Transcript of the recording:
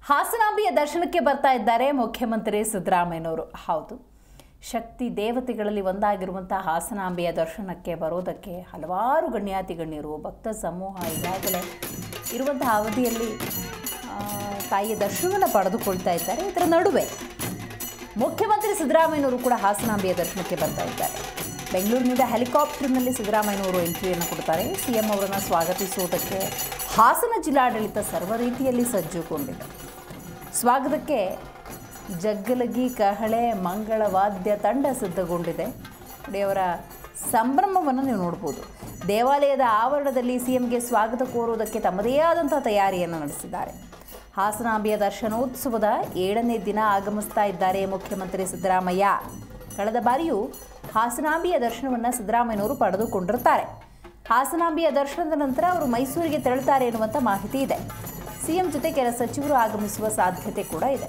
ಹಾಸನಾಂಬಿಯ ದರ್ಶನಕ್ಕೆ ಬರ್ತಾ ಇದ್ದಾರೆ ಮುಖ್ಯಮಂತ್ರಿ ಸಿದ್ದರಾಮಯ್ಯನವರು. ಹೌದು, ಶಕ್ತಿ ದೇವತೆಗಳಲ್ಲಿ ಒಂದಾಗಿರುವಂತಹ ಹಾಸನಾಂಬಿಯ ದರ್ಶನಕ್ಕೆ ಬರೋದಕ್ಕೆ ಹಲವಾರು ಗಣ್ಯಾತಿ ಗಣ್ಯರು ಭಕ್ತ ಸಮೂಹ ಈಗಾಗಲೇ ಇರುವಂತಹ ಅವಧಿಯಲ್ಲಿ ತಾಯಿಯ ದರ್ಶನವನ್ನು ಪಡೆದುಕೊಳ್ತಾ ಇದ್ದಾರೆ. ಇದರ ನಡುವೆ ಮುಖ್ಯಮಂತ್ರಿ ಸಿದ್ದರಾಮಯ್ಯನವರು ಕೂಡ ಹಾಸನಾಂಬಿಯ ದರ್ಶನಕ್ಕೆ ಬರ್ತಾ ಇದ್ದಾರೆ. ಬೆಂಗಳೂರಿನಿಂದ ಹೆಲಿಕಾಪ್ಟರ್ನಲ್ಲಿ ಸಿದ್ದರಾಮಯ್ಯನವರು ಎಂಟ್ರಿಯನ್ನು ಕೊಡ್ತಾರೆ. ಸಿಎಂ ಅವರನ್ನು ಸ್ವಾಗತಿಸುವುದಕ್ಕೆ ಹಾಸನ ಜಿಲ್ಲಾಡಳಿತ ಸರ್ವ ರೀತಿಯಲ್ಲಿ ಸಜ್ಜುಗೊಂಡಿದೆ. ಸ್ವಾಗತಕ್ಕೆ ಜಗ್ಗಲಗಿ, ಕಹಳೆ, ಮಂಗಳವಾದ್ಯ ತಂಡ ಸಿದ್ಧಗೊಂಡಿದೆ. ಅವರ ಸಂಭ್ರಮವನ್ನು ನೀವು ನೋಡ್ಬೋದು. ದೇವಾಲಯದ ಆವರಣದಲ್ಲಿ ಸಿಎಂಗೆ ಸ್ವಾಗತ ಕೋರುವುದಕ್ಕೆ ತಮ್ಮದೇ ಆದಂಥ ತಯಾರಿಯನ್ನು ನಡೆಸಿದ್ದಾರೆ. ಹಾಸನಾಂಬಿಯ ದರ್ಶನೋತ್ಸವದ 7ನೇ ದಿನ ಆಗಮಿಸ್ತಾ ಇದ್ದಾರೆ ಮುಖ್ಯಮಂತ್ರಿ ಸಿದ್ದರಾಮಯ್ಯ. ಕಳೆದ ಬಾರಿಯೂ ಹಾಸನಾಂಬಿಯ ದರ್ಶನವನ್ನು ಸಿದ್ದರಾಮಯ್ಯನವರು ಪಡೆದುಕೊಂಡಿರ್ತಾರೆ. ಹಾಸನಾಂಬಿಯ ದರ್ಶನದ ನಂತರ ಅವರು ಮೈಸೂರಿಗೆ ತೆರಳುತ್ತಾರೆ ಎನ್ನುವಂಥ ಮಾಹಿತಿ ಇದೆ. ಸಿಎಂ ಜೊತೆ ಕೆಲ ಸಚಿವರು ಆಗಮಿಸುವ ಸಾಧ್ಯತೆ ಕೂಡ ಇದೆ.